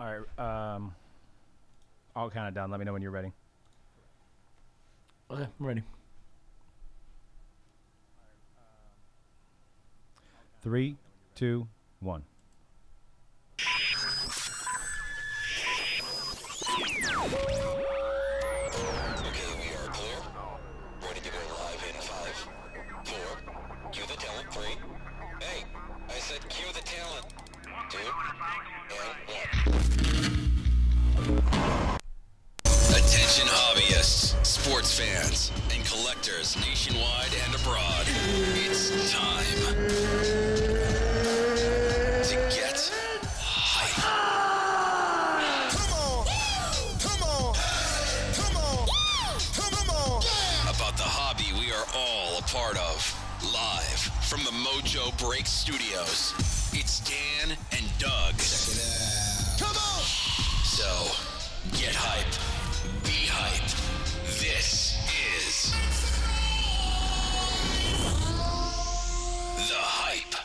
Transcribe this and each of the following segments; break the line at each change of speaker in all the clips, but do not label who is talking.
All right. I'll count it down. Let me know when you're ready.
Okay, I'm ready.
3, 2, 1.
Attention hobbyists, sports fans, and collectors nationwide and abroad. It's time to get hype. Come on. About the hobby we are all a part of. Live from the Mojo Break Studios, it's Dan and Doug. Check it out. Come on! So, get hype. Be hype. This is The Hype.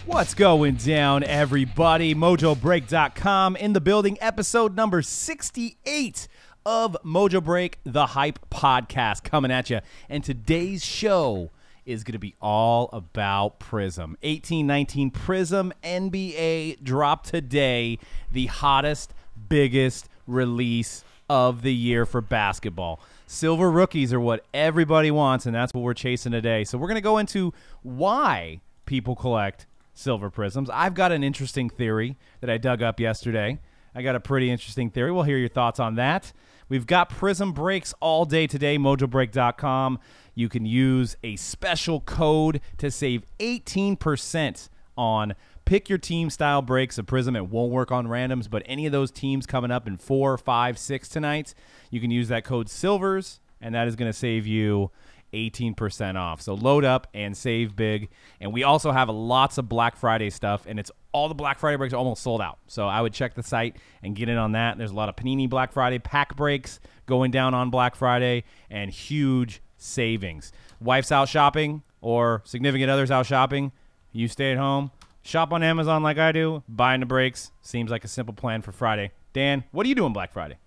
What's going down, everybody? MojoBreak.com in the building. Episode number 68 of Mojo Break, the Hype podcast, coming at you. And today's show is going to be all about Prizm. 18-19 Prizm NBA dropped today, the hottest, biggest release of the year for basketball. Silver rookies are what everybody wants, and that's what we're chasing today. So we're going to go into why people collect silver Prizms. I've got an interesting theory that I dug up yesterday. I got a pretty interesting theory. We'll hear your thoughts on that. We've got Prizm breaks all day today, mojobreak.com. You can use a special code to save 18% on pick your team style breaks of Prizm. It won't work on randoms, but any of those teams coming up in 4, 5, 6 tonight, you can use that code SILVERS, and that is going to save you 18% off. So load up and save big. And we also have lots of Black Friday stuff, and it's all the Black Friday breaks are almost sold out. So I would check the site and get in on that. There's a lot of Panini Black Friday pack breaks going down on Black Friday and huge savings. Wife's out shopping or significant others out shopping. You stay at home, shop on Amazon like I do, buying the breaks. Seems like a simple plan for Friday. Dan, what are you doing Black Friday?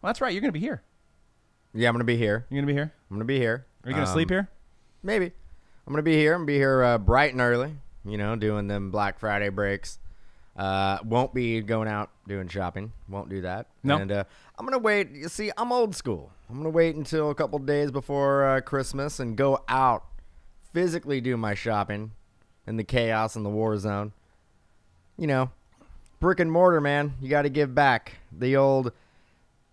Well, that's right. You're going to be here.
Yeah, I'm going to be here.
You're going to be here?
I'm going to be here.
Are you going to sleep here?
Maybe. I'm going to be here. I'm going to be here bright and early, doing them Black Friday breaks. Won't be going out doing shopping. Won't do that.
No.
And I'm going to wait. You see, I'm old school. I'm going to wait until a couple days before Christmas and go out, physically do my shopping in the chaos and the war zone. Brick and mortar, man. You got to give back. The old,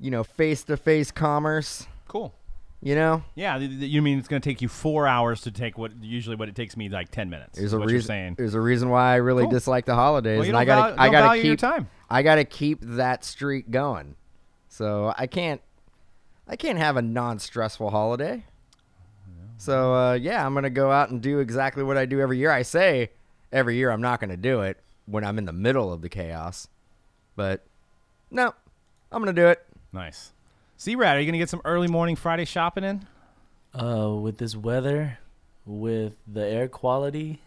face-to-face commerce.
Cool.
Yeah,
you mean it's going to take you 4 hours to take what it takes me like 10 minutes.
There's
a
a reason why I really dislike the holidays.
Well, you
and
don't value your time.
I gotta keep that streak going. So I can't have a non-stressful holiday. So I'm gonna go out and do exactly what I do every year. I say every year I'm not gonna do it when I'm in the middle of the chaos, but no, I'm gonna do it.
Nice. C-Rad, are you going to get some early morning Friday shopping in?
With this weather, with the air quality,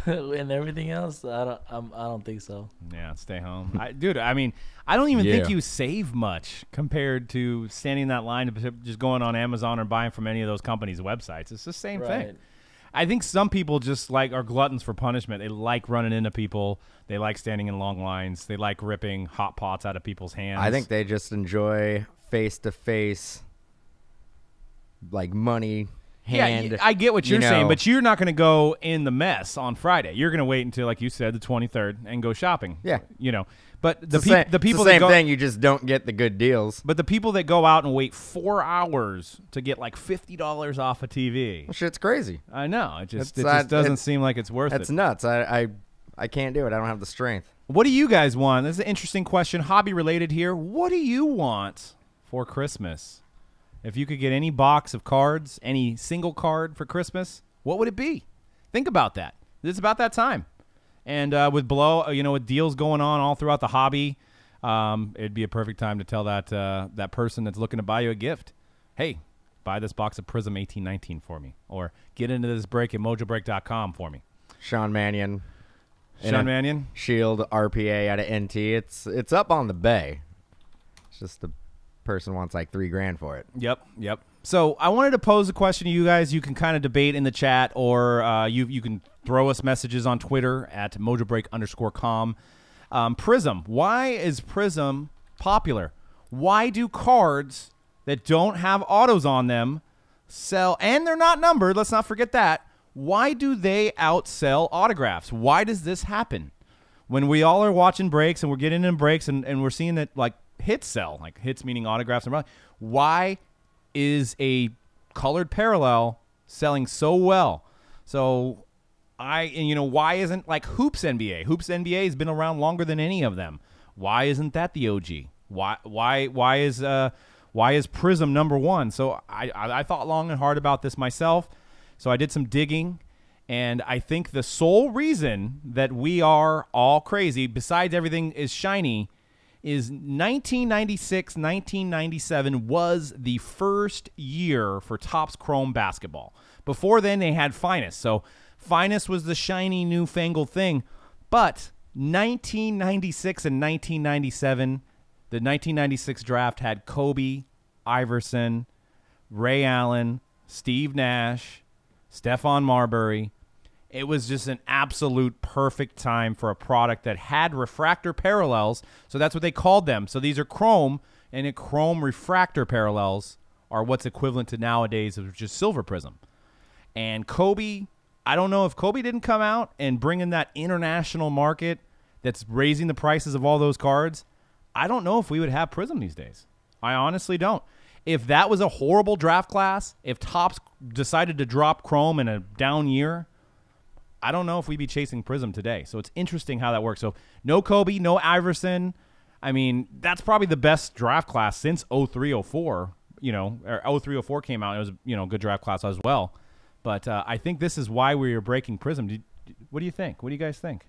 and everything else, I don't think so.
Yeah, stay home. I don't even think you save much compared to standing in that line to just going on Amazon or buying from any of those companies' websites. It's the same thing. I think some people just are gluttons for punishment. They like running into people. They like standing in long lines. They like ripping hot pots out of people's hands.
I think they just enjoy face-to-face, money, hand.
Yeah, I get what you're saying, but you're not going to go in the mess on Friday. You're going to wait until, like you said, the 23rd and go shopping.
Yeah.
But the people
the same thing, you just don't get the good deals.
But the people that go out and wait 4 hours to get like $50 off a TV.
Well, shit's crazy.
I know. It just doesn't seem like it's worth it.
That's nuts. I can't do it. I don't have the strength.
What do you guys want? This is an interesting question, hobby related here. What do you want for Christmas? If you could get any box of cards, any single card for Christmas, what would it be? Think about that. It's about that time. And with with deals going on all throughout the hobby, it'd be a perfect time to tell that person that's looking to buy you a gift, hey, buy this box of Prizm 1819 for me, or get into this break at mojobreak.com for me.
Sean Mannion.
Sean Mannion?
Shield RPA out of NT. It's up on the bay. It's just the person wants like $3,000 for it.
Yep. So I wanted to pose a question to you guys. You can kind of debate in the chat, or you can throw us messages on Twitter at mojobreak_com. Prizm. Why is Prizm popular? Why do cards that don't have autos on them sell, and they're not numbered, let's not forget that, why do they outsell autographs? Why does this happen? When we all are watching breaks and we're getting in breaks and we're seeing that like hits sell, like hits meaning autographs, and why is a colored parallel selling so well? So why isn't like Hoops NBA? Hoops NBA has been around longer than any of them. Why isn't that the OG? Why is Prizm number one? So I thought long and hard about this myself. So I did some digging, and I think the sole reason that we are all crazy, besides everything is shiny, is 1996, 1997 was the first year for Topps Chrome basketball. Before then, they had Finest. So Finest was the shiny, newfangled thing. But 1996 and 1997, the 1996 draft had Kobe, Iverson, Ray Allen, Steve Nash, Stephon Marbury. It was just an absolute perfect time for a product that had refractor parallels. So that's what they called them. So these are chrome, and a chrome refractor parallels are what's equivalent to nowadays of just silver Prizm. And Kobe, I don't know if Kobe didn't come out and bring in that international market that's raising the prices of all those cards, I don't know if we would have Prizm these days. I honestly don't. If that was a horrible draft class, if Topps decided to drop Chrome in a down year, I don't know if we'd be chasing Prizm today. So it's interesting how that works. So no Kobe, no Iverson. I mean, that's probably the best draft class since 03-04. Or 03-04 came out. It was, a good draft class as well. But I think this is why we are breaking Prizm. What do you think? What do you guys think?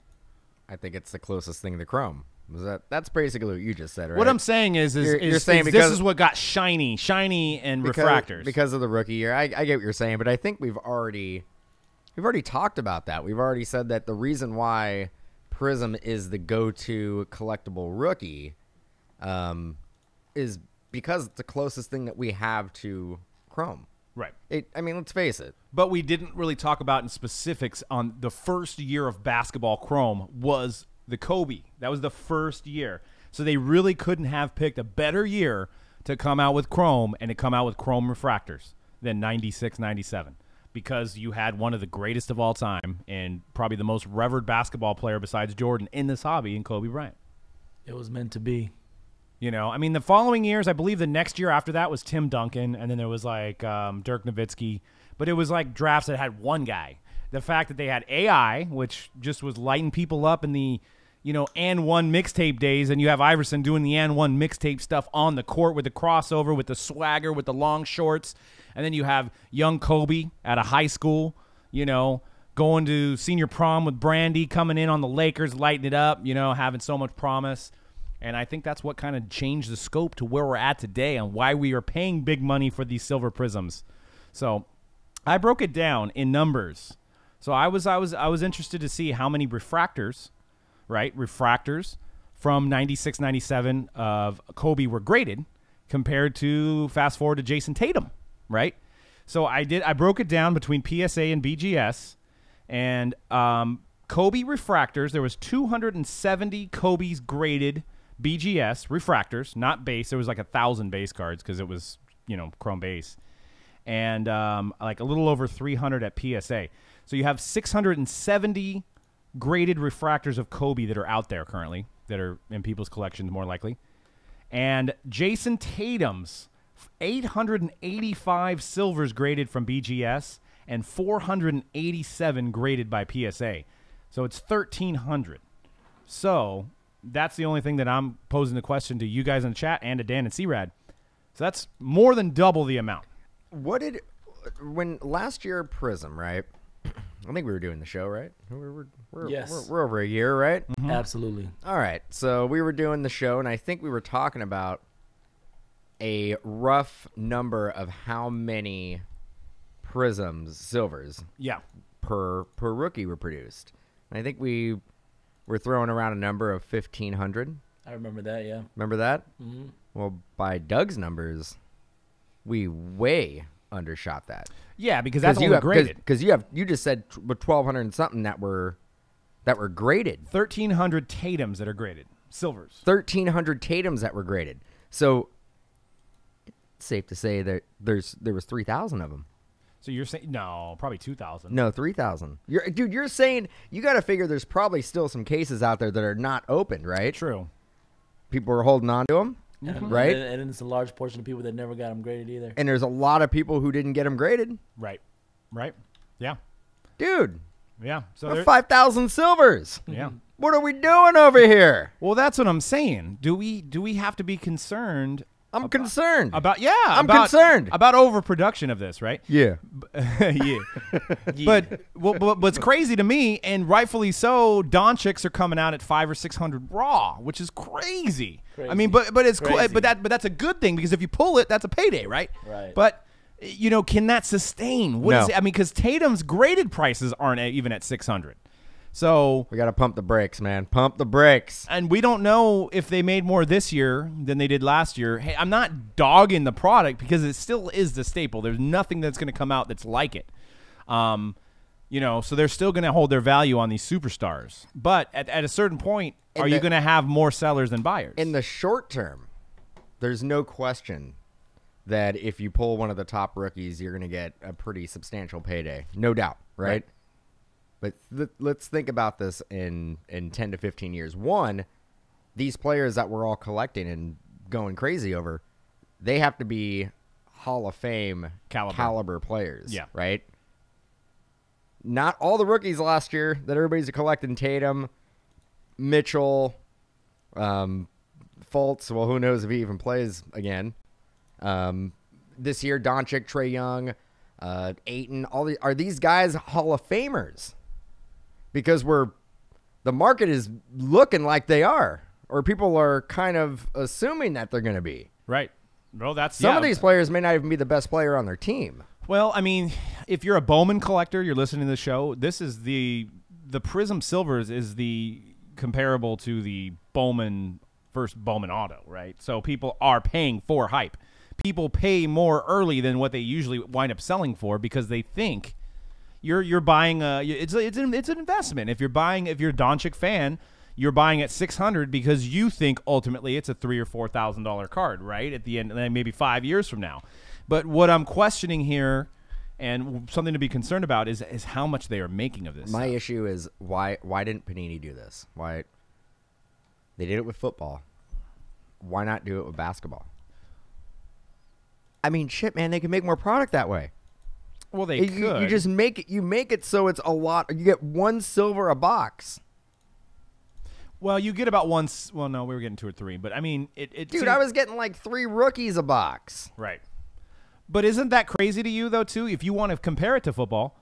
I think it's the closest thing to Chrome. That's basically what you just said, right?
What I'm saying is you're saying this is what got shiny and refractors.
Because of the rookie year. I get what you're saying, but I think we've already talked about that. We've already said that the reason why Prizm is the go-to collectible rookie is because it's the closest thing that we have to Chrome.
Right.
Let's face it.
But we didn't really talk about in specifics on the first year of basketball Chrome was the Kobe. That was the first year. So they really couldn't have picked a better year to come out with Chrome and to come out with Chrome refractors than 96, 97. Because you had one of the greatest of all time and probably the most revered basketball player besides Jordan in this hobby in Kobe Bryant.
It was meant to be.
The following years, I believe the next year after that was Tim Duncan, and then there was like Dirk Nowitzki. But it was like drafts that had one guy. The fact that they had AI, which just was lighting people up in the and one mixtape days, and you have Iverson doing the and one mixtape stuff on the court with the crossover, with the swagger, with the long shorts. And then you have young Kobe at a high school, going to senior prom with Brandy, coming in on the Lakers, lighting it up, having so much promise. And I think that's what kind of changed the scope to where we're at today and why we are paying big money for these silver Prizms. So I broke it down in numbers. So I was interested to see how many refractors from 96, 97 of Kobe were graded compared to fast forward to Jason Tatum, right? So I broke it down between PSA and BGS, and Kobe refractors, there was 270 Kobe's graded BGS refractors, not base. There was like 1,000 base cards because it was, Chrome base, and like a little over 300 at PSA. So you have 670 graded refractors of Kobe that are out there currently, that are in people's collections more likely. And Jason Tatum's 885 silvers graded from BGS and 487 graded by PSA. So it's 1,300. So that's the only thing that I'm posing the question to you guys in the chat and to Dan and C-Rad. So that's more than double the amount.
When last year Prizm, right? I think we were doing the show, right?
Yes.
We're over a year, right?
Mm-hmm. Absolutely.
All right. So we were doing the show, and I think we were talking about a rough number of how many Prizms silvers
Yeah.
per rookie were produced. And I think we were throwing around a number of 1,500.
I remember that. Yeah.
Remember that?
Mm-hmm.
Well, by Doug's numbers, we way undershot that.
Yeah, because that's only graded.
Because you just said 1,200 and something that were graded.
1,300 Tatums that are graded. Silvers.
1,300 Tatums that were graded. So it's safe to say that there was 3,000 of them.
So you're saying no, probably 2,000.
No, 3,000. You're saying you got to figure there's probably still some cases out there that are not opened, right?
True.
People are holding on to them, right?
And it's a large portion of people that never got them graded either.
And there's a lot of people who didn't get them graded.
Right. Yeah.
Dude,
Yeah. So
we're
there,
5,000 silvers.
yeah.
What are we doing over here?
Well, that's what I'm saying. Do we have to be concerned?
I'm concerned.
I'm
concerned
about overproduction of this, right?
Yeah.
Yeah. But what's crazy to me, and rightfully so, Doncics are coming out at 500 or 600 raw, which is crazy. I mean, but it's cool.
Crazy.
But that's a good thing, because if you pull it, that's a payday, right?
Right.
But can that sustain? What
No.
is it? I mean, because Tatum's graded prices aren't even at 600. So
We got to pump the brakes, man. Pump the brakes.
and we don't know if they made more this year than they did last year. Hey, I'm not dogging the product, because it still is the staple. There's nothing that's going to come out that's like it. So they're still going to hold their value on these superstars. But at a certain point, are you going to have more sellers than buyers?
In the short term, there's no question that if you pull one of the top rookies, you're going to get a pretty substantial payday. No doubt, right? But let's think about this in 10 to 15 years. One, these players that we're all collecting and going crazy over, they have to be Hall of Fame caliber players,
Yeah.
right? Not all the rookies last year that everybody's collecting: Tatum, Mitchell, Fultz. Well, who knows if he even plays again. This year, Doncic, Trae Young, Ayton. Are these guys Hall of Famers? Because the market is looking like they are, or people are kind of assuming that they're going to be.
right. Well, that's
Some of these players may not even be the best player on their team.
Well, I mean, if you're a Bowman collector, you're listening to the show. This is the Prizm Silvers is the comparable to the first Bowman auto, right? So people are paying for hype. People pay more early than what they usually wind up selling for, because they think you're buying it's an investment. If you're a Doncic fan, you're buying at 600 because you think ultimately it's a $3,000 or $4,000 card, right? At the end, maybe 5 years from now. But what I'm questioning here, and something to be concerned about, is how much they are making of this.
My issue is why didn't Panini do this? Why they did it with football? Why not do it with basketball? I mean, shit, man, they can make more product that way.
Well, they could.
You just make it so it's a lot. You get one silver a box.
Well, you get about one. Well, no, we were getting 2 or 3, but I mean,
Dude, I was getting like 3 rookies a box.
Right. But isn't that crazy to you though? Too, if you want to compare it to football,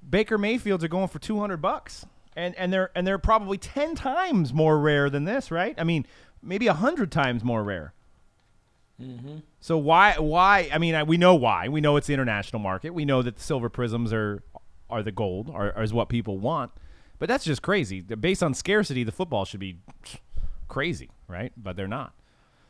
Baker Mayfields are going for $200, and they're probably 10 times more rare than this, right? I mean, maybe 100 times more rare.
Mm-hmm.
So why? I mean, we know why. We know it's the international market. We know that the silver prisms are the gold, is what people want. But that's just crazy. Based on scarcity, the football should be crazy, right? But they're not.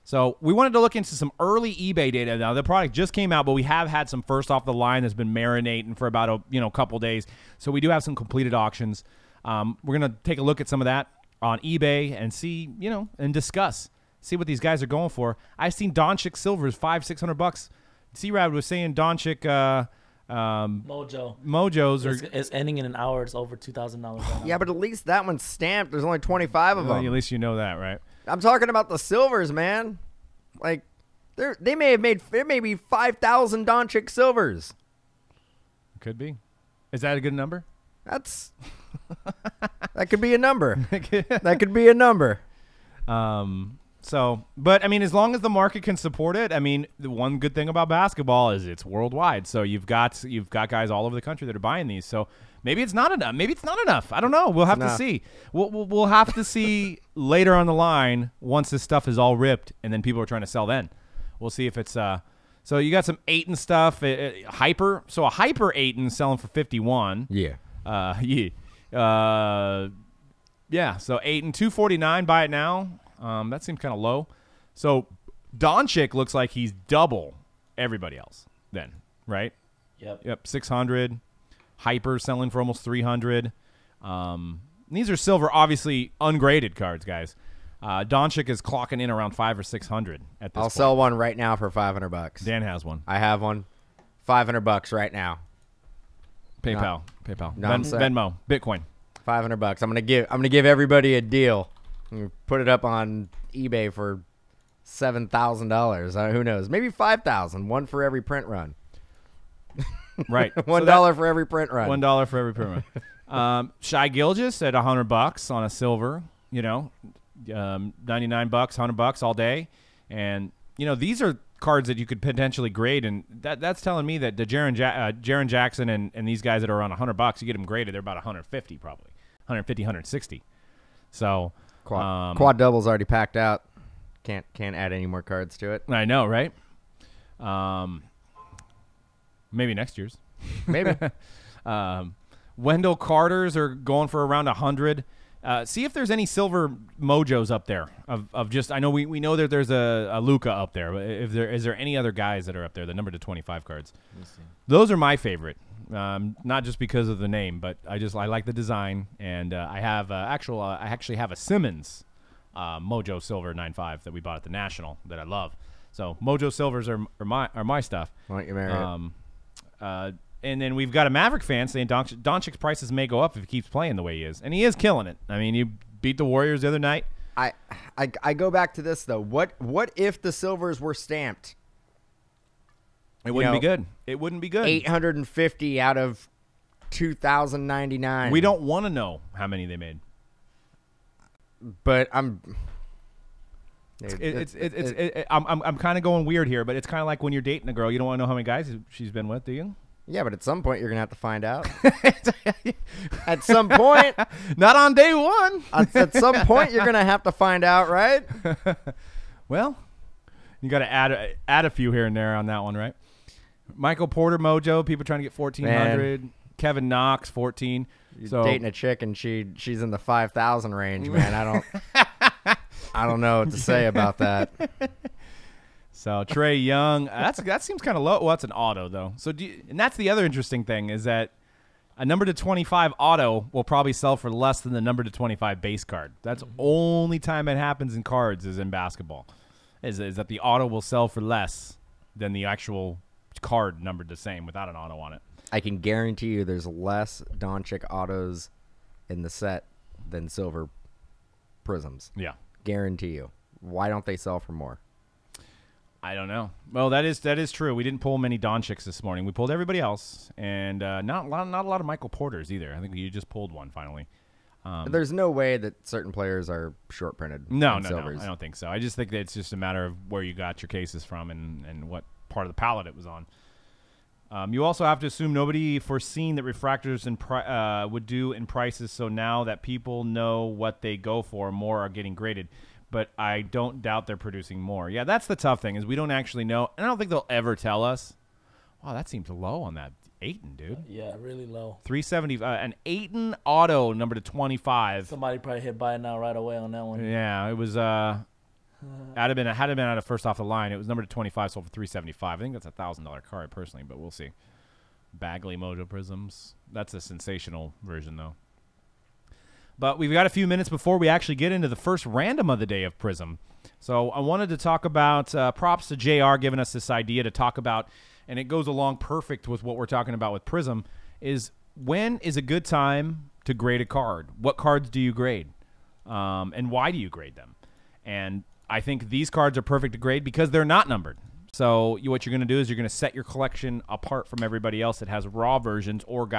So we wanted to look into some early eBay data. Now, the product just came out, but we have had some first off the line that's been marinating for about a couple days. So we do have some completed auctions. We're going to take a look at some of that on eBay and see, and discuss. See what these guys are going for. I've seen Doncic silvers $500-600. C-Rad was saying Doncic Mojos are.
It's ending in an hour. It's over $2,000.
Yeah, but at least that one's stamped. There's only 25 of them.
At least you know that, right?
I'm talking about the silvers, man. Like, they may be 5,000 Doncic silvers.
Could be. Is that a good number?
That could be a number. That could be a number.
So, but I mean, as long as the market can support it, I mean, the one good thing about basketball is it's worldwide. So you've got guys all over the country that are buying these. So maybe it's not enough. Maybe it's not enough. I don't know. We'll have to see. We'll have to see later on the line once this stuff is all ripped and then people are trying to sell then. we'll see if it's so you got some Aiton stuff, hyper. So a hyper Aiton selling for 51.
Yeah.
Yeah. So Aiton 249. Buy it now. That seems kind of low. So Doncic looks like he's double everybody else. Then right. Yep. 600. Hyper selling for almost 300. These are silver, obviously ungraded cards, guys. Doncic is clocking in around 500 or 600 at this point.
I'll sell one right now for $500.
Dan has one.
I have one. $500 right now.
PayPal. Venmo. Bitcoin.
$500. I'm gonna give everybody a deal. I'm gonna put it up on eBay for $7,000. Who knows? Maybe $5,000. One for every print run.
Right.
$1 for every print run.
$1 for every print run. Shai Gilgeous at $100 on a silver. You know, $99, $100 all day, and you know these are cards that you could potentially grade, and that's telling me that the Jaren Jackson and these guys that are on $100, you get them graded, they're about 150 probably, 150, 160. So
quad double's already packed out. Can't add any more cards to it.
I know, right? Maybe next year's.
Maybe.
Wendell Carter's are going for around 100. See if there's any silver Mojos up there of just. I know we know that there's a Luka up there. But is there any other guys that are up there? The number to 25 cards. Those are my favorite. Not just because of the name, but I like the design, and I actually have a Simmons Mojo Silver 9.5 that we bought at the National that I love. So Mojo Silvers are my stuff.
Why don't you marry it?
And then we've got a Maverick fan saying Doncic's prices may go up if he keeps playing the way he is. And he is killing it. I mean, you beat the Warriors the other night.
I go back to this, though. What if the silvers were stamped?
It wouldn't be good. It wouldn't be good.
850 out of 2,099.
We don't want to know how many they made.
But I'm
kind of going weird here, but it's kind of like when you're dating a girl, you don't want to know how many guys she's been with, do you?
Yeah, but at some point you're gonna have to find out. At some point,
not on day one.
At some point, you're gonna have to find out, right?
Well, you got to add a few here and there on that one, right? Michael Porter Mojo, people trying to get 1,400. Kevin Knox 14.
You're dating a chick and she's in the 5,000 range, man. I don't know what to say about that.
So Trey Young, that seems kind of low. Well, that's an auto though. So and that's the other interesting thing is that a number to 25 auto will probably sell for less than the number to 25 base card. That's only time it happens in cards is in basketball. Is that the auto will sell for less than the actual card numbered the same without an auto on it.
I can guarantee you there's less Doncic autos in the set than silver Prizms.
Yeah.
Guarantee you. Why don't they sell for more?
I don't know. Well, that is true. We didn't pull many Doncics this morning. We pulled everybody else, and not a lot of Michael Porters either. I think you just pulled one finally.
There's no way that certain players are short printed.
No, I don't think so. I just think that it's just a matter of where you got your cases from and what part of the palette it was on. You also have to assume nobody foreseen that refractors would do in prices. So now that people know what they go for, more are getting graded. But I don't doubt they're producing more. Yeah, that's the tough thing is we don't actually know. And I don't think they'll ever tell us. Wow, that seems low on that Aiton, dude.
Yeah, really low.
370. An Aiton auto number to 25.
Somebody probably hit buy now right away on that one.
Yeah, it was. Had it been out of first off the line, it was number to 25, sold for 375. I think that's a $1,000 card personally, but we'll see. Bagley Mojo Prisms. That's a sensational version though. But we've got a few minutes before we actually get into the first random of the day of Prizm. So I wanted to talk about props to JR giving us this idea to talk about, and it goes along perfect with what we're talking about with Prizm, is when is a good time to grade a card? What cards do you grade? And why do you grade them? And I think these cards are perfect to grade because they're not numbered. So what you're going to do is you're going to set your collection apart from everybody else that has raw versions or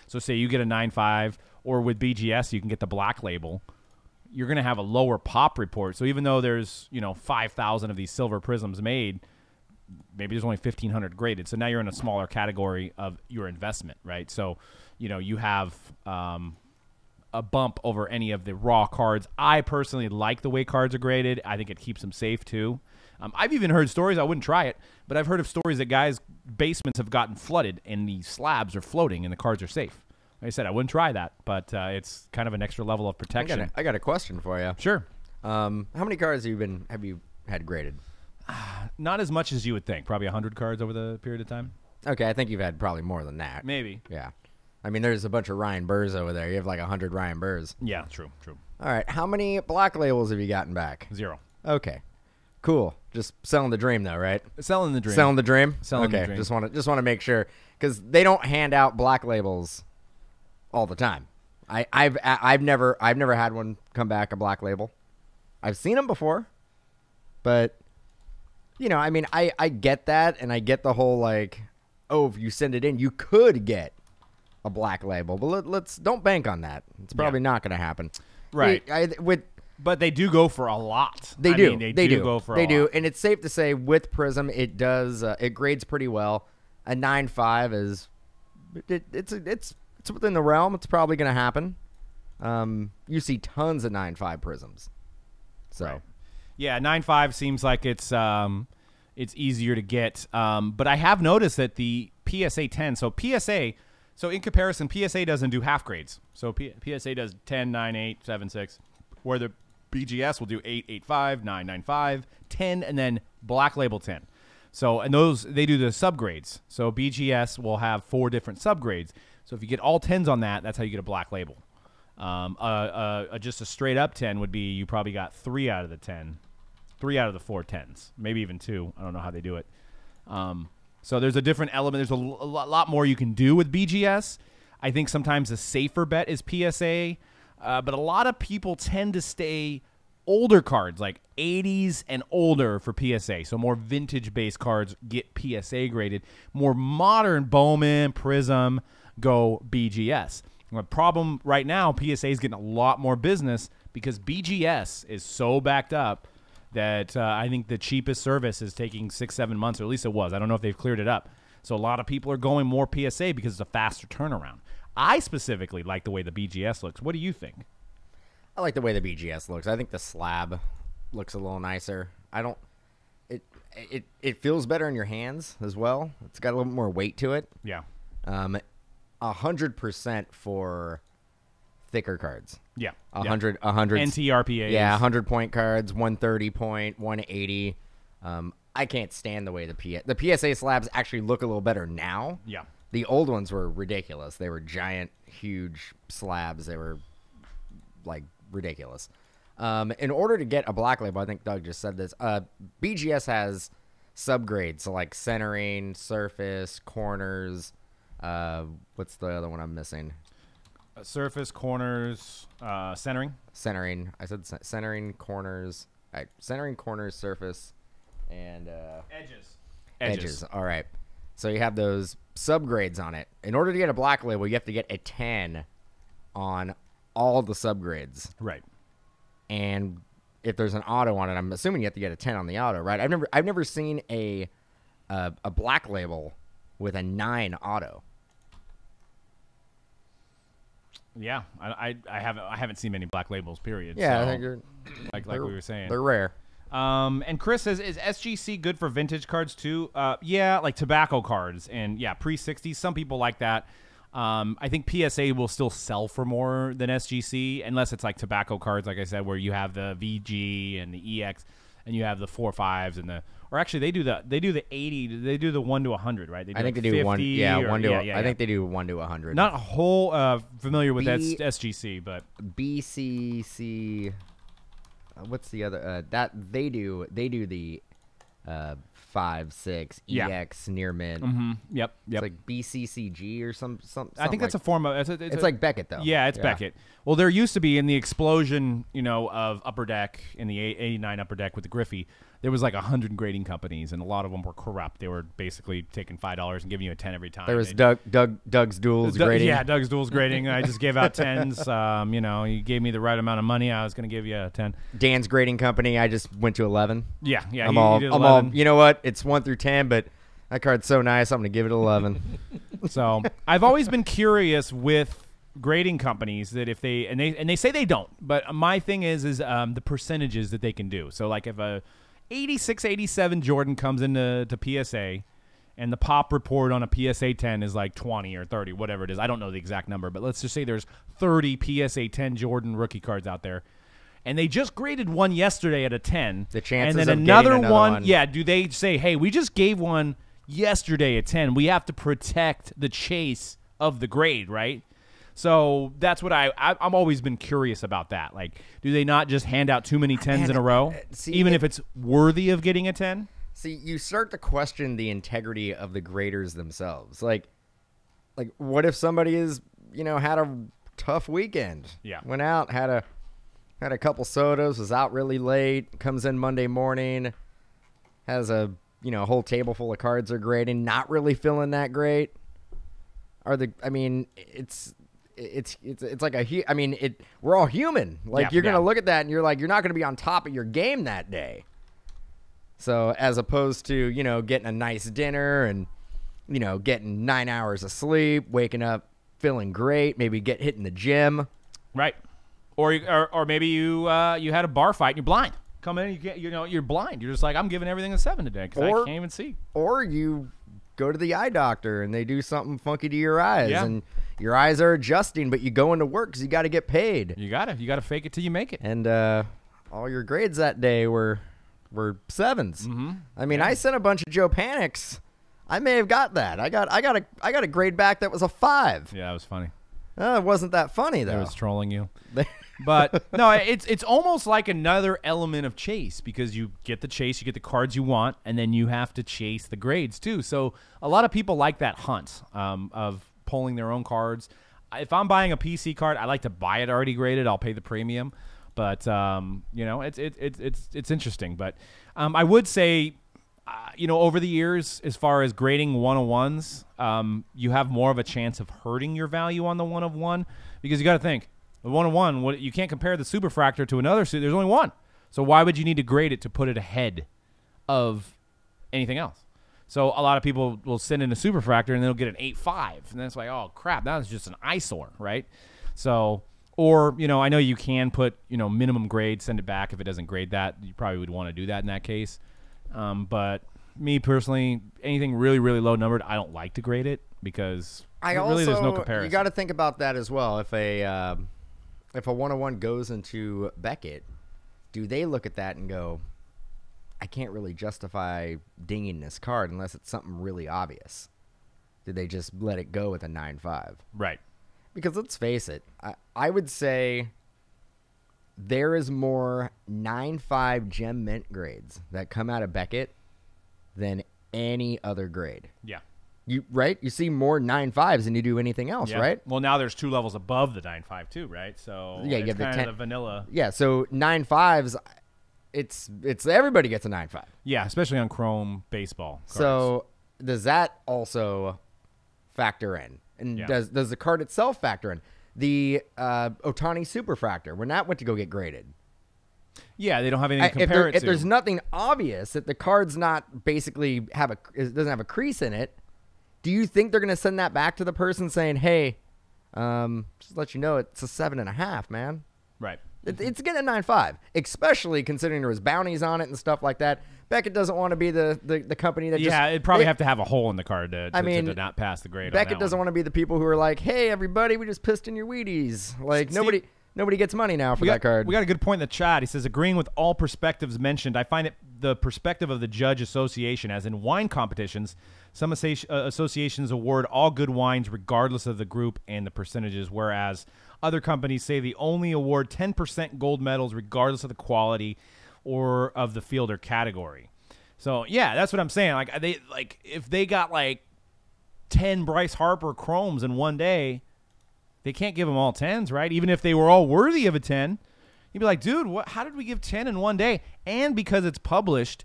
So say you get a 9.5, or with BGS you can get the black label. You're going to have a lower pop report. So even though there's 5,000 of these silver Prizms made, maybe there's only 1,500 graded. So now you're in a smaller category of your investment, right? So you have a bump over any of the raw cards. I personally like the way cards are graded. I think it keeps them safe too. I've even heard stories, I wouldn't try it, but I've heard of stories that guys' basements have gotten flooded and the slabs are floating and the cards are safe. Like I said, I wouldn't try that, but it's kind of an extra level of protection.
I got a question for you.
Sure.
How many cards have you had graded?
Not as much as you would think. Probably 100 cards over the period of time.
Okay, I think you've had probably more than that.
Maybe.
Yeah. I mean, there's a bunch of Ryan Burrs over there. You have like 100 Ryan Burrs.
Yeah, true.
All right, how many black labels have you gotten back?
0.
Okay, cool. Just selling the dream, though, right?
Selling the dream.
Selling the dream.
Selling the
okay,
dream.
just want to make sure because they don't hand out black labels all the time. I've never had one come back a black label. I've seen them before, but I mean, I get that, and I get the whole like, oh, if you send it in, you could get a black label, but let's don't bank on that. It's probably not going to happen,
right? But they do go for a lot.
They do.
They do go for a lot.
They do, and it's safe to say with Prizm, it does. It grades pretty well. A 9.5 is, it's within the realm. It's probably going to happen. You see tons of 9.5 Prizms. So,
right. Yeah, 9.5 seems like it's easier to get. But I have noticed that the PSA 10. So in comparison, PSA doesn't do half grades. So PSA does 10, 9, 8, 7, 6, where the BGS will do 8, 8, 5, 9, 9, 5, 10, and then black label 10. So, and those, they do the subgrades. So BGS will have 4 different subgrades. So if you get all 10s on that, that's how you get a black label. Just a straight up 10 would be you probably got 3 out of the 10. 3 out of the 4 10s. Maybe even 2. I don't know how they do it. So there's a different element. There's a lot more you can do with BGS. I think sometimes the safer bet is PSA. But a lot of people tend to stay older cards, like 80s and older for PSA. So more vintage-based cards get PSA graded. More modern Bowman, Prizm go BGS. The problem right now, PSA is getting a lot more business because BGS is so backed up that I think the cheapest service is taking 6-7 months, or at least it was. I don't know if they've cleared it up. So a lot of people are going more PSA because it's a faster turnaround. I specifically like the way the BGS looks. What do you think?
I like the way the BGS looks. I think the slab looks a little nicer. It feels better in your hands as well. It's got a little more weight to it.
Yeah.
100% for thicker cards.
Yeah.
100
NTRPAs.
Yeah, 100-point cards, 130-point, 180. I can't stand the way the PSA slabs actually look a little better now.
Yeah.
The old ones were ridiculous. They were giant, huge slabs. They were like ridiculous. In order to get a black label, I think Doug just said this. BGS has subgrades, so like centering, surface, corners. What's the other one I'm missing?
Surface, corners, centering.
Centering. I said centering, corners. All right, centering, corners, surface, and edges. All right. So you have those subgrades on it. In order to get a black label, you have to get a 10 on all the subgrades.
Right.
And if there's an auto on it, I'm assuming you have to get a 10 on the auto, right? I've never seen a black label with a 9 auto.
Yeah, I haven't seen many black labels. Period.
Yeah,
so,
I think
like we were saying,
they're rare.
And Chris says, is SGC good for vintage cards too? Yeah, like tobacco cards and yeah, pre-60s. Some people like that. I think PSA will still sell for more than SGC unless it's like tobacco cards, like I said, where you have the VG and the EX, and you have the 4.5s and the. Or actually, they do the 80. They do the 1 to 100, right?
I think they do 1. Yeah, 1 to. I think they do 1 to 100.
Not a whole familiar with that SGC, but
BCC. What's the other? That they do the 5, 6 EX near mid.
Mm-hmm. Yep.
It's like BCCG or something.
I think that's a form of.
It's like Beckett though.
Yeah, it's Beckett. Well, there used to be in the explosion, of Upper Deck in the 89 Upper Deck with the Griffey. There was like 100 grading companies, and a lot of them were corrupt. They were basically taking $5 and giving you a 10 every time.
There was Doug's Duels grading.
Yeah, Doug's Duels grading. I just gave out 10s. You gave me the right amount of money. I was going to give you a 10.
Dan's grading company. I just went to 11.
Yeah.
I'm all. You know what? It's 1 through 10, but that card's so nice. I'm going to give it 11.
So I've always been curious with grading companies that if they say they don't, but my thing is the percentages that they can do. So like if a 86, 87 Jordan comes into PSA, and the pop report on a PSA 10 is like 20 or 30, whatever it is. I don't know the exact number, but let's just say there's 30 PSA 10 Jordan rookie cards out there. And they just graded one yesterday at a 10.
The chances
and then
of
another
getting
one, yeah, do they say, hey, we just gave one yesterday at 10. We have to protect the chase of the grade, right? So that's what I'm always been curious about that. Like, do they not just hand out too many 10s in a row, even if it's worthy of getting a 10?
See, you start to question the integrity of the graders themselves. Like what if somebody is, had a tough weekend?
Yeah.
Went out, had a couple sodas, was out really late, comes in Monday morning, has a, whole table full of cards are grading, not really feeling that great. It's like we're all human. Like, you're going to look at that and you're like, you're not going to be on top of your game that day. So as opposed to, getting a nice dinner and, getting 9 hours of sleep, waking up feeling great, maybe get hit in the gym.
Right. Or maybe you had a bar fight and you're blind. Come in, you're blind. You're just like, I'm giving everything a 7 today because I can't even see.
Or you go to the eye doctor and they do something funky to your eyes and your eyes are adjusting, but you go into work because you got to get paid.
You gotta fake it till you make it.
And all your grades that day were 7s.
Mm-hmm.
I mean, I sent a bunch of Joe Panics. I may have got that. I got a grade back that was a 5.
Yeah, it was funny.
It wasn't that funny though.
I was trolling you. But no, it's almost like another element of chase because you get the chase, you get the cards you want, and then you have to chase the grades too. So a lot of people like that hunt of pulling their own cards. If I'm buying a PC card, I like to buy it already graded. I'll pay the premium. But it's interesting. But I would say, over the years, as far as grading 101s, you have more of a chance of hurting your value on the 1 of 1 because you got to think the 1 of 1. You can't compare the superfractor to another. So there's only one. So why would you need to grade it to put it ahead of anything else? So a lot of people will send in a superfractor and they'll get an 8.5, and then it's like, oh crap, that was just an eyesore, right? So. Or, I know you can put, minimum grade, send it back if it doesn't grade that. You probably would want to do that in that case. But me personally, anything really, really low numbered, I don't like to grade it because really there's no comparison.
You got to think about that as well. If a 101 goes into Beckett, do they look at that and go, I can't really justify dinging this card unless it's something really obvious? Did they just let it go with a 9.5?
Right.
Because let's face it, I would say there is more 9.5 gem mint grades that come out of Beckett than any other grade.
Yeah.
Right? You see more 9.5s than you do anything else, right?
Well, now there's 2 levels above the 9.5 too, right? So
yeah,
it's
you have
kind of the vanilla.
Yeah, so 9.5s, it's everybody gets a 9.5.
Yeah, especially on Chrome baseball cards.
So does that also factor in? And does the card itself factor in? The Ohtani Superfractor, when that went to go get graded.
Yeah, they don't have anything to compare it to.
If there's nothing obvious, that the card's not basically doesn't have a crease in it, do you think they're going to send that back to the person saying, hey, just to let you know, it's a 7.5, man?
Right.
It's getting a 9.5, especially considering there was bounties on it and stuff like that. Beckett doesn't want to be the company that
it'd probably have to have a hole in the card to not pass the grade.
Beckett doesn't want to be the people who are like, hey, everybody, we just pissed in your Wheaties. Like, nobody gets money now for that card.
We got a good point in the chat. He says, agreeing with all perspectives mentioned, I find it the perspective of the judge association, as in wine competitions, some associations award all good wines regardless of the group and the percentages, whereas other companies say they only award 10% gold medals regardless of the quality or of the field or category. So yeah, that's what I'm saying. If they got 10 Bryce Harper chromes in one day, they can't give them all 10s, right? Even if they were all worthy of a 10, you'd be like, dude, how did we give 10 in one day? And because it's published,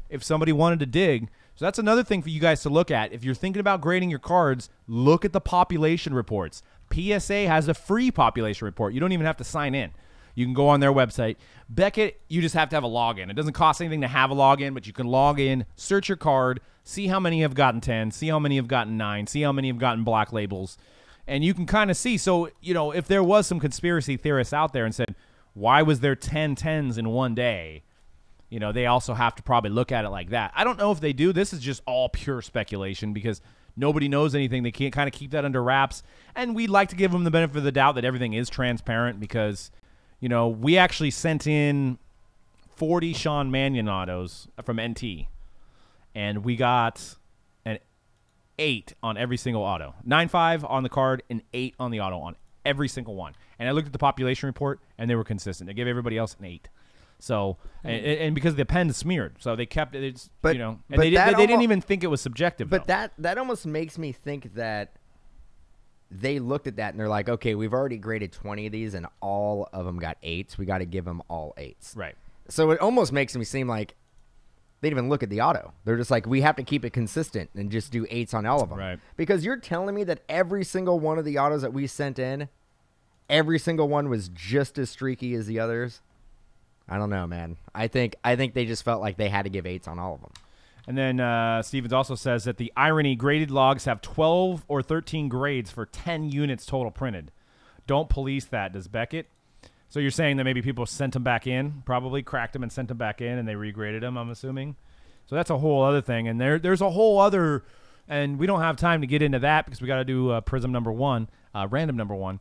if somebody wanted to dig. So that's another thing for you guys to look at. If you're thinking about grading your cards, look at the population reports. PSA has a free population report. You don't even have to sign in. You can go on their website. Beckett, you just have to have a login. It doesn't cost anything to have a login, but you can log in, search your card, see how many have gotten 10, see how many have gotten 9, see how many have gotten black labels. And you can kind of see. So, if there was some conspiracy theorists out there and said, why was there 10 10s in one day? They also have to probably look at it like that. I don't know if they do. This is just all pure speculation because nobody knows anything. They can't kind of keep that under wraps. And we'd like to give them the benefit of the doubt that everything is transparent because, we actually sent in 40 Sean Mannion autos from NT. And we got an 8 on every single auto. 9.5 on the card and 8 on the auto on every single one. And I looked at the population report, and they were consistent. They gave everybody else an 8. So, and because the pen is smeared, so they kept it. It's,
but,
and
but
they didn't even think it was subjective.
But
though.
that almost makes me think that they looked at that and they're like, okay, we've already graded 20 of these, and all of them got 8s. We got to give them all 8s.
Right.
So it almost makes me seem like they didn't even look at the auto. They're just like, we have to keep it consistent and just do 8s on all of them.
Right.
Because you're telling me that every single one of the autos that we sent in, every single one was just as streaky as the others. I don't know, man. I think they just felt like they had to give 8s on all of them.
And then Stevens also says that the irony graded logs have 12 or 13 grades for 10 units total printed. Don't police that, does Beckett? So you're saying that maybe people sent them back in, probably cracked them and sent them back in, and they regraded them, I'm assuming. So that's a whole other thing. And there's a whole other, and we don't have time to get into that because we got to do Prizm number 1, random number 1.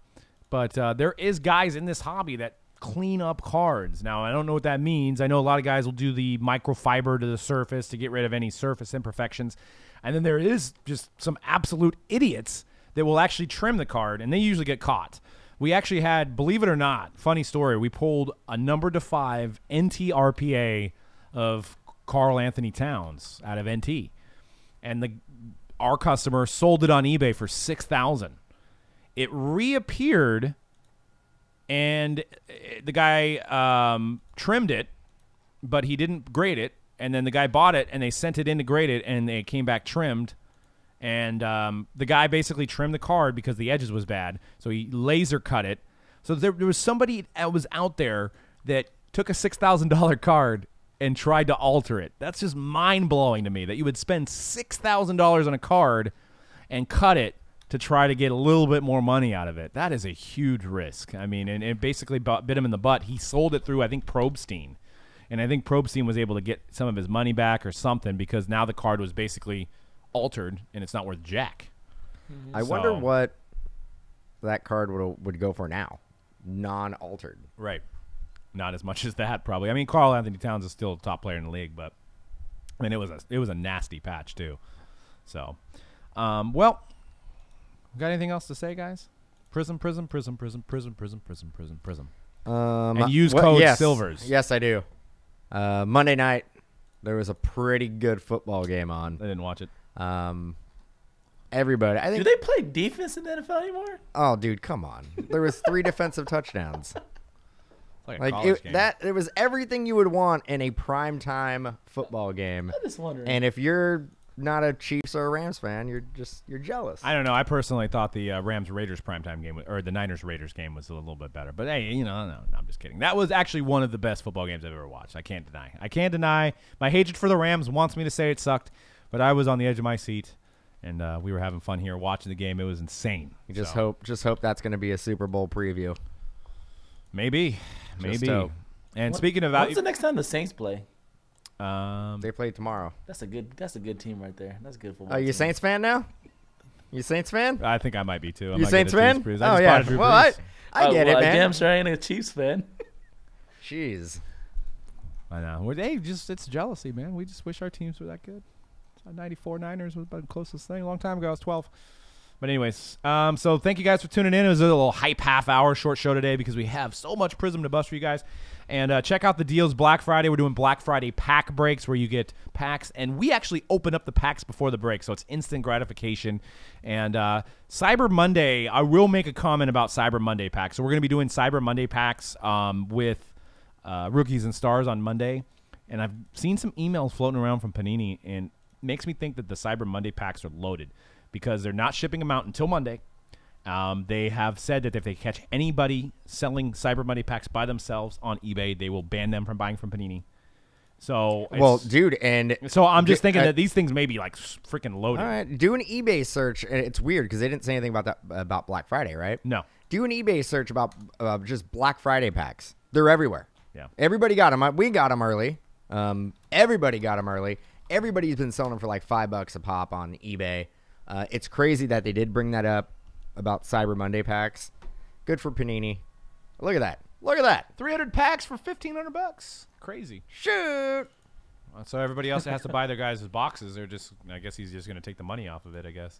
But there is guys in this hobby that clean up cards. Now, I don't know what that means. I know a lot of guys will do the microfiber to the surface to get rid of any surface imperfections. And then there is just some absolute idiots that will actually trim the card, and they usually get caught. We actually had, believe it or not, funny story, we pulled a number to 5 NT RPA of Karl Anthony Towns out of NT. And our customer sold it on eBay for $6,000. It reappeared, and the guy trimmed it, but he didn't grade it. And then the guy bought it, and they sent it in to grade it, and they came back trimmed. And the guy basically trimmed the card because the edges was bad, so he laser cut it. So there was somebody that was out there that took a $6,000 card and tried to alter it. That's just mind-blowing to me that you would spend $6,000 on a card and cut it to try to get a little bit more money out of it. That is a huge risk. I mean, and it basically bit him in the butt. He sold it through, I think, Probstein. And I think Probstein was able to get some of his money back or something because now the card was basically altered and it's not worth jack.
I wonder what that card would go for now, non-altered.
Right. Not as much as that, probably. I mean, Karl Anthony Towns is still a top player in the league, but I mean, it was a nasty patch too. So, well, got anything else to say, guys? Prizm. And use code Silvers.
Yes, I do. Monday night, there was a pretty good football game on.
I didn't watch it.
Everybody, I think.
Do they play defense in the NFL anymore?
Oh, dude, come on! There was 3 defensive touchdowns.
Like
it was everything you would want in a primetime football game.
I'm just wondering.
And if you're not a Chiefs or a Rams fan, you're jealous.
I don't know. I personally thought the Rams-Raiders primetime game or the Niners-Raiders game was a little bit better. But hey, no, I'm just kidding. That was actually one of the best football games I've ever watched. I can't deny. My hatred for the Rams wants me to say it sucked, but I was on the edge of my seat, and we were having fun here watching the game. It was insane.
You just hope that's going to be a Super Bowl preview.
Maybe. And speaking of,
when's the next time the Saints play?
They play tomorrow.
That's a good team right there. That's a good football.
Are you a Saints fan now? You Saints fan?
I think I might be too.
You Saints fan? Oh yeah. Well, I get it, man.
Damn sure I ain't a Chiefs fan.
Jeez.
I know. It's jealousy, man. We just wish our teams were that good. 94 Niners was about the closest thing. A long time ago, I was 12. But anyways, so thank you guys for tuning in. It was a little hype half-hour short show today because we have so much Prizm to bust for you guys. And check out the deals Black Friday. We're doing Black Friday pack breaks where you get packs. And we actually open up the packs before the break, so it's instant gratification. And Cyber Monday, I will make a comment about Cyber Monday packs. So we're going to be doing Cyber Monday packs with Rookies and Stars on Monday. And I've seen some emails floating around from Panini, and it makes me think that the Cyber Monday packs are loaded because they're not shipping them out until Monday. They have said that if they catch anybody selling Cyber Monday packs by themselves on eBay, they will ban them from buying from Panini. So
Well, dude, and
so I'm just thinking that these things may be like freaking loaded.
all right, do an eBay search. And it's weird because they didn't say anything about that about Black Friday, right?
No.
Do an eBay search about just Black Friday packs. They're everywhere.
Yeah.
Everybody got them. We got them early. Everybody got them early. Everybody's been selling them for like $5 a pop on eBay. It's crazy that they did bring that up about Cyber Monday packs. Good for Panini. Look at that. Look at that.
300 packs for $1,500. Crazy.
Shoot.
So everybody else that has to buy their guys' boxes, they're just, I guess he's just going to take the money off of it, I guess.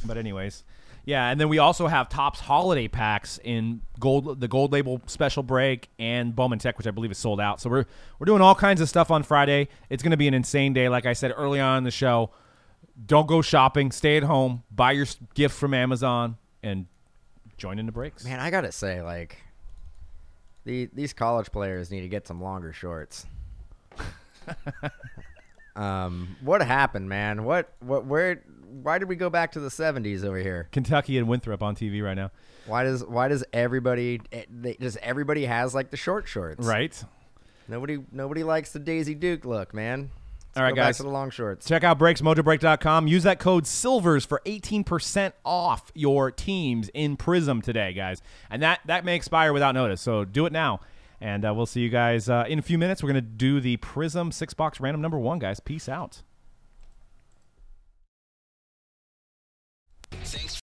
But anyways, yeah, and then we also have Topps holiday packs in the gold label special break and Bowman Tech, which I believe is sold out. So we're doing all kinds of stuff on Friday. It's going to be an insane day. Like I said early on in the show, don't go shopping. Stay at home. Buy your gift from Amazon and join in the breaks.
Man, I got to say, like, these college players need to get some longer shorts. What happened, man? Why did we go back to the 70s over here?
Kentucky and Winthrop on TV right now.
Why does everybody has like the short shorts?
Right.
Nobody likes the Daisy Duke look, man. Let's
all right,
go
guys.
back to the long shorts.
Check out breaks, mojobreak.com. Use that code SILVERS for 18% off your teams in Prizm today, guys. And that may expire without notice, so do it now. And we'll see you guys in a few minutes. We're going to do the Prizm 6-box random number 1, guys. Peace out.